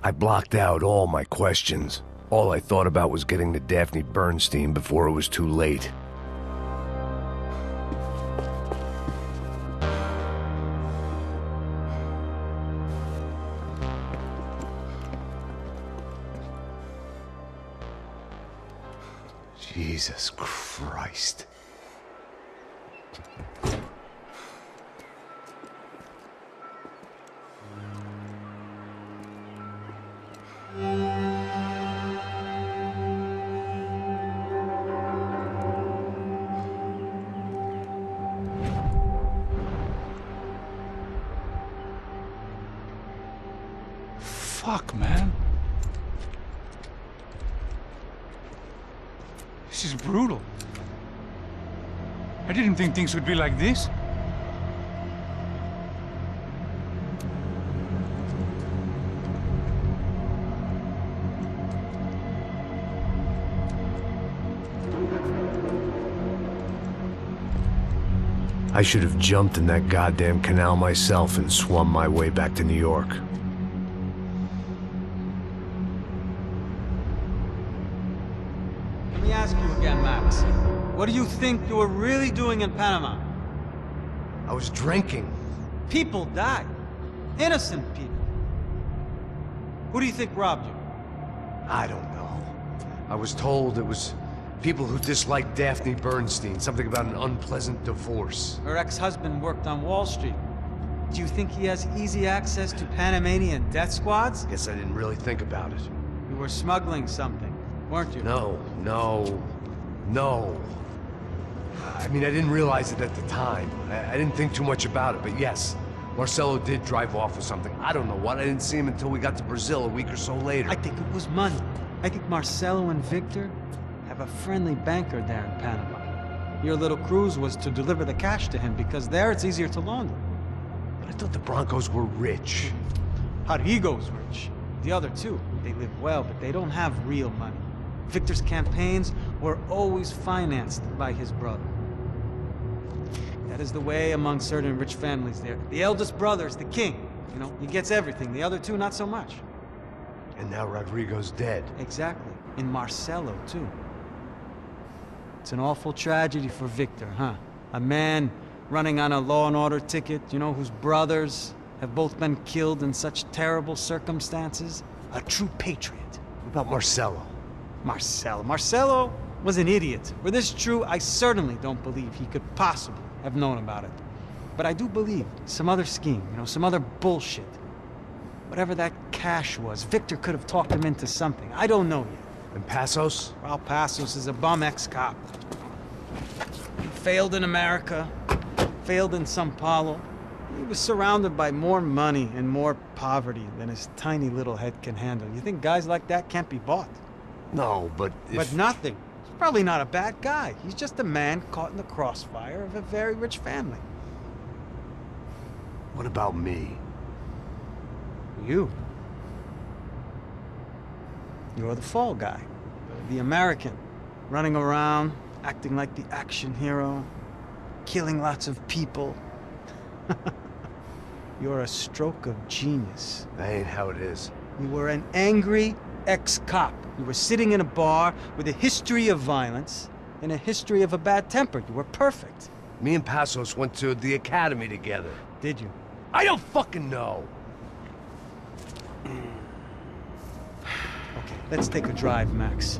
I blocked out all my questions. All I thought about was getting to Daphne Bernstein before it was too late. Jesus Christ. Fuck, man. This is brutal. I didn't think things would be like this. I should have jumped in that goddamn canal myself and swum my way back to New York. Let me ask you again, Max. What do you think you were really doing in Panama? I was drinking. People died. Innocent people. Who do you think robbed you? I don't know. I was told it was people who disliked Daphne Bernstein, something about an unpleasant divorce. Her ex-husband worked on Wall Street. Do you think he has easy access to Panamanian death squads? Guess I didn't really think about it. You were smuggling something, weren't you? No. I mean, I didn't realize it at the time. I didn't think too much about it, but yes, Marcelo did drive off with something. I don't know what. I didn't see him until we got to Brazil a week or so later. I think it was money. I think Marcelo and Victor have a friendly banker there in Panama. Your little cruise was to deliver the cash to him because there it's easier to launder. But I thought the Broncos were rich. Rodrigo's rich. The other two, they live well, but they don't have real money. Victor's campaigns were always financed by his brother. That is the way among certain rich families there. The eldest brother is the king. You know, he gets everything. The other two, not so much. And now Rodrigo's dead. Exactly. And Marcelo, too. It's an awful tragedy for Victor, huh? A man running on a law and order ticket, you know, whose brothers have both been killed in such terrible circumstances. A true patriot. What about Marcelo? Marcelo was an idiot. Were this true, I certainly don't believe he could possibly have known about it. But I do believe some other scheme, you know, some other bullshit. Whatever that cash was, Victor could have talked him into something. I don't know yet. And Passos? Well, Passos is a bum ex-cop. He failed in America, failed in Sao Paulo. He was surrounded by more money and more poverty than his tiny little head can handle. You think guys like that can't be bought? No, but if... But nothing. He's probably not a bad guy. He's just a man caught in the crossfire of a very rich family. What about me? You. You're the fall guy. The American. Running around, acting like the action hero. Killing lots of people. You're a stroke of genius. That ain't how it is. You were an angry ex-cop. You were sitting in a bar with a history of violence and a history of a bad temper. You were perfect. Me and Passos went to the academy together. Did you? I don't fucking know. Okay, let's take a drive, Max.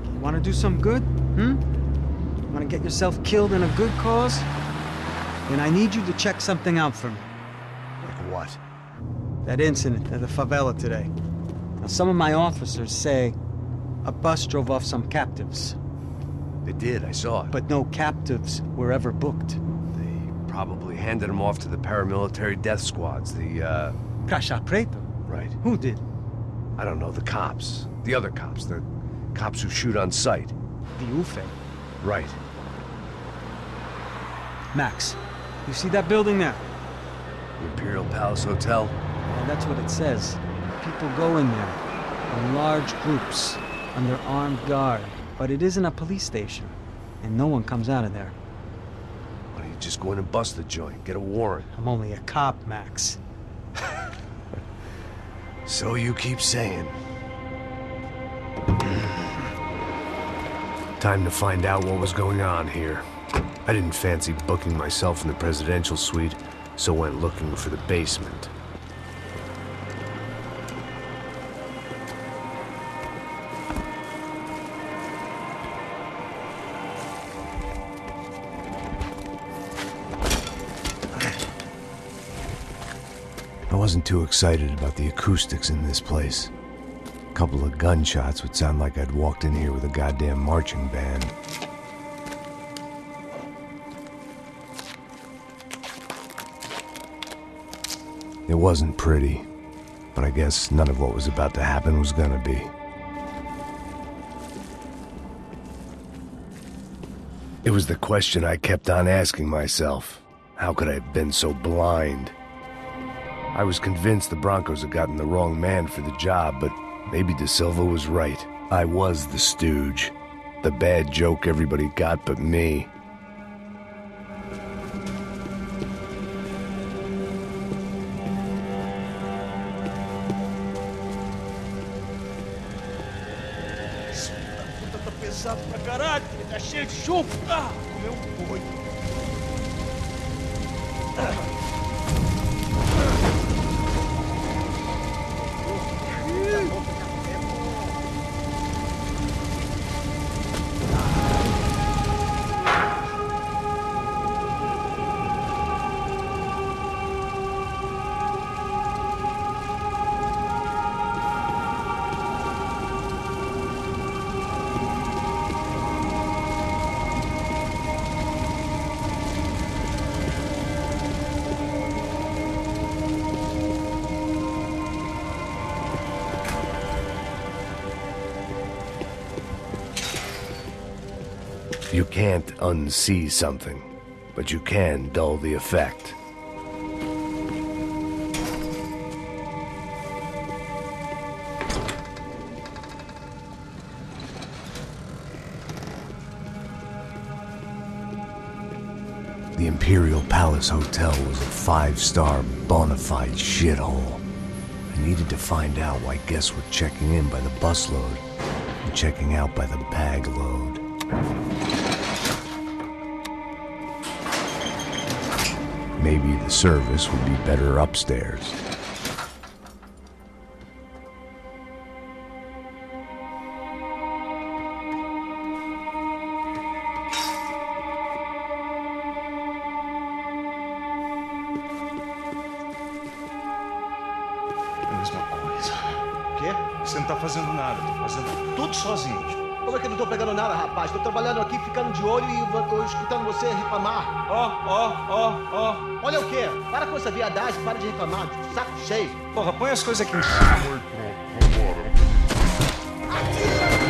You want to do some good? Want to get yourself killed in a good cause? Then I need you to check something out for me. Like what? That incident at the favela today. Now, some of my officers say a bus drove off some captives. They did, I saw it. But no captives were ever booked. They probably handed them off to the paramilitary death squads, the, Caixa Preto? Right. Who did? I don't know, the cops. The other cops, the cops who shoot on sight. The UFE. Right. Max, you see that building there? The Imperial Palace Hotel? Well, that's what it says. People go in there in large groups under armed guard. But it isn't a police station, and no one comes out of there. Why don't you just go in and bust the joint, get a warrant? I'm only a cop, Max. So you keep saying. Time to find out what was going on here. I didn't fancy booking myself in the presidential suite, so went looking for the basement. I wasn't too excited about the acoustics in this place. A couple of gunshots would sound like I'd walked in here with a goddamn marching band. It wasn't pretty, but I guess none of what was about to happen was gonna be. It was the question I kept on asking myself. How could I have been so blind? I was convinced the Broncos had gotten the wrong man for the job, but maybe De Silva was right. I was the stooge. The bad joke everybody got but me. Tá pesado pra caralho, tá cheio de chumbo. Ah, comeu um boi. You can't unsee something, but you can dull the effect. The Imperial Palace Hotel was a five-star bona fide shithole. I needed to find out why guests were checking in by the busload and checking out by the bag load. Maybe the service would be better upstairs. É a mesma coisa. O quê? Você não tá fazendo nada, tô fazendo tudo sozinho. Como é que eu não tô pegando nada, rapaz? Tô trabalhando aqui, ficando de olho e eu escutando você reclamar. Ó. Olha o quê? Para com essa viadagem, para de reclamar. Saco cheio. Porra, põe as coisas aqui em cima. Atira!